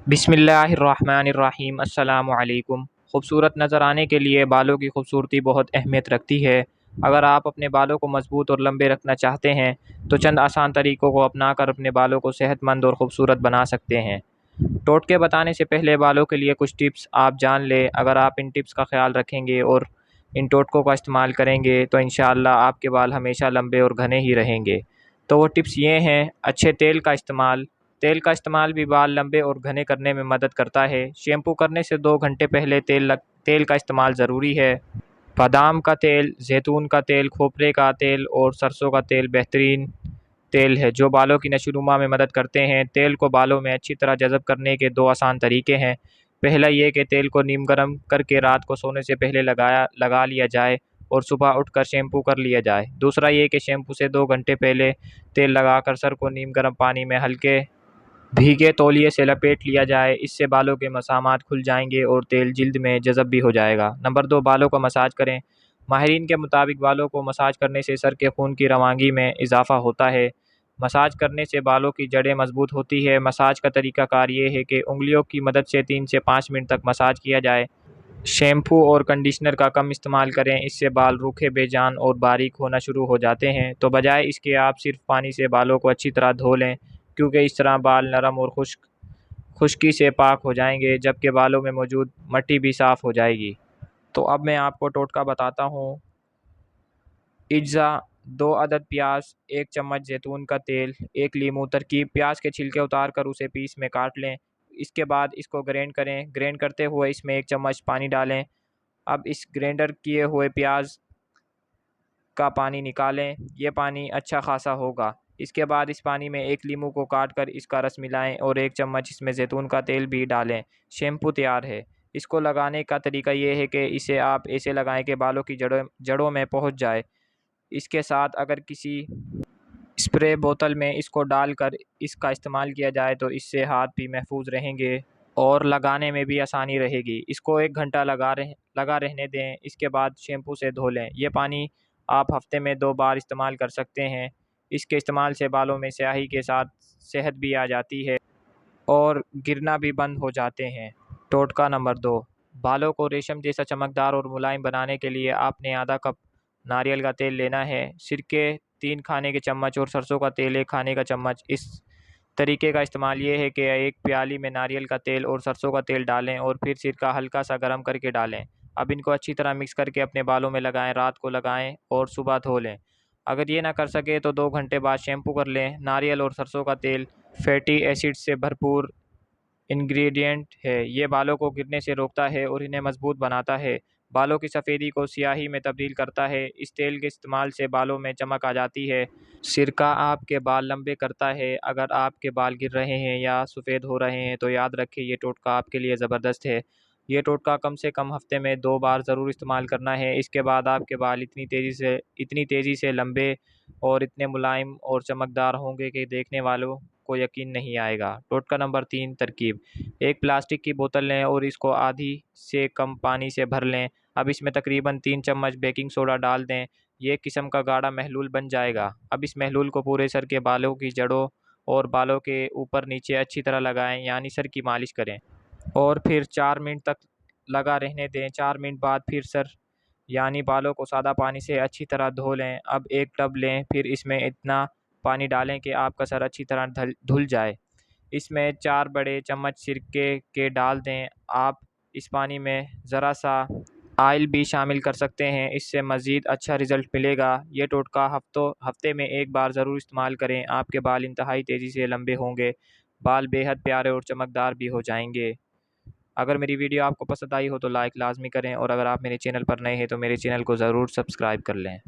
बिस्मिल्लाहिर्रहमानिर्रहीम। अस्सलाम वालेकुम। खूबसूरत नज़र आने के लिए बालों की खूबसूरती बहुत अहमियत रखती है। अगर आप अपने बालों को मज़बूत और लंबे रखना चाहते हैं तो चंद आसान तरीक़ों को अपनाकर अपने बालों को सेहतमंद और ख़ूबसूरत बना सकते हैं। टोटके बताने से पहले बालों के लिए कुछ टिप्स आप जान लें। अगर आप इन टिप्स का ख्याल रखेंगे और इन टोटकों का इस्तेमाल करेंगे तो इंशाअल्लाह आपके बाल हमेशा लंबे और घने ही रहेंगे। तो वो टिप्स ये हैं: अच्छे तेल का इस्तेमाल भी बाल लंबे और घने करने में मदद करता है। शैम्पू करने से 2 घंटे पहले तेल का इस्तेमाल ज़रूरी है। बादाम का तेल, जैतून का तेल, खोपरे का तेल और सरसों का तेल बेहतरीन तेल है जो बालों की नशोनुमा में मदद करते हैं। तेल को बालों में अच्छी तरह जज़ब करने के 2 आसान तरीके हैं। पहला ये कि तेल को नीम गर्म करके रात को सोने से पहले लगा लिया जाए और सुबह उठकर शैम्पू कर लिया जाए। दूसरा ये कि शैम्पू से 2 घंटे पहले तेल लगाकर सर को नीम गर्म पानी में हल्के भीगे तौलिए से लपेट लिया जाए। इससे बालों के मसामात खुल जाएंगे और तेल जिल्द में जज़ब भी हो जाएगा। नंबर 2, बालों को मसाज करें। माहिरीन के मुताबिक बालों को मसाज करने से सर के खून की रवानगी में इजाफ़ा होता है। मसाज करने से बालों की जड़ें मजबूत होती है। मसाज का तरीक़ाकार ये है कि उंगलियों की मदद से 3 से 5 मिनट तक मसाज किया जाए। शैम्पू और कंडीशनर का कम इस्तेमाल करें, इससे बाल रूखे, बेजान और बारीक होना शुरू हो जाते हैं। तो बजाय इसके आप सिर्फ पानी से बालों को अच्छी तरह धो लें, क्योंकि इस तरह बाल नरम और खुश्की से पाक हो जाएंगे, जबकि बालों में मौजूद मट्टी भी साफ़ हो जाएगी। तो अब मैं आपको टोटका बताता हूँ। इज्ज़ा, 2 अदद प्याज, 1 चम्मच जैतून का तेल, 1 लीमू। तरकीब: प्याज के छिलके उतार कर उसे पीस में काट लें। इसके बाद इसको ग्राइंड करें। ग्राइंड करते हुए इसमें 1 चम्मच पानी डालें। अब इस ग्राइंडर किए हुए प्याज का पानी निकालें। ये पानी अच्छा खासा होगा। इसके बाद इस पानी में 1 लीमू को काट कर इसका रस मिलाएं और 1 चम्मच इसमें जैतून का तेल भी डालें। शैम्पू तैयार है। इसको लगाने का तरीका ये है कि इसे आप ऐसे लगाएं कि बालों की जड़ों में पहुंच जाए। इसके साथ अगर किसी स्प्रे बोतल में इसको डालकर इसका इस्तेमाल किया जाए तो इससे हाथ भी महफूज रहेंगे और लगाने में भी आसानी रहेगी। इसको 1 घंटा लगा रहने दें। इसके बाद शैम्पू से धो लें। ये पानी आप हफ्ते में 2 बार इस्तेमाल कर सकते हैं। इसके इस्तेमाल से बालों में स्याही के साथ सेहत भी आ जाती है और गिरना भी बंद हो जाते हैं। टोटका नंबर 2, बालों को रेशम जैसा चमकदार और मुलायम बनाने के लिए आपने आधा कप नारियल का तेल लेना है। सिरके 3 खाने के चम्मच और सरसों का तेल 1 खाने का चम्मच। इस तरीके का इस्तेमाल ये है कि एक प्याली में नारियल का तेल और सरसों का तेल डालें और फिर सिरका हल्का सा गर्म करके डालें। अब इनको अच्छी तरह मिक्स करके अपने बालों में लगाएं। रात को लगाएं और सुबह धो लें। अगर ये ना कर सके तो 2 घंटे बाद शैम्पू कर लें। नारियल और सरसों का तेल फैटी एसिड से भरपूर इंग्रेडिएंट है। ये बालों को गिरने से रोकता है और इन्हें मजबूत बनाता है। बालों की सफ़ेदी को स्याही में तब्दील करता है। इस तेल के इस्तेमाल से बालों में चमक आ जाती है। सिरका आपके बाल लंबे करता है। अगर आपके बाल गिर रहे हैं या सफ़ेद हो रहे हैं तो याद रखें, ये टोटका आपके लिए ज़बरदस्त है। ये टोटका कम से कम हफ्ते में 2 बार ज़रूर इस्तेमाल करना है। इसके बाद आपके बाल इतनी तेज़ी से लंबे और इतने मुलायम और चमकदार होंगे कि देखने वालों को यकीन नहीं आएगा। टोटका नंबर 3, तरकीब: एक प्लास्टिक की बोतल लें और इसको आधी से कम पानी से भर लें। अब इसमें तकरीबन 3 चम्मच बेकिंग सोडा डाल दें। ये किस्म का गाढ़ा महलूल बन जाएगा। अब इस महलूल को पूरे सर के बालों की जड़ों और बालों के ऊपर नीचे अच्छी तरह लगाएं, यानी सर की मालिश करें और फिर 4 मिनट तक लगा रहने दें। 4 मिनट बाद फिर सर यानी बालों को सादा पानी से अच्छी तरह धो लें। अब एक टब लें, फिर इसमें इतना पानी डालें कि आपका सर अच्छी तरह धुल जाए। इसमें 4 बड़े चम्मच सिरके के डाल दें। आप इस पानी में ज़रा सा ऑयल भी शामिल कर सकते हैं, इससे मज़ीद अच्छा रिज़ल्ट मिलेगा। ये टोटका हफ्ते में 1 बार ज़रूर इस्तेमाल करें। आपके बाल इंतहाई तेज़ी से लंबे होंगे। बाल बेहद प्यारे और चमकदार भी हो जाएंगे। अगर मेरी वीडियो आपको पसंद आई हो तो लाइक लाजमी करें और अगर आप मेरे चैनल पर नए हैं तो मेरे चैनल को ज़रूर सब्सक्राइब कर लें।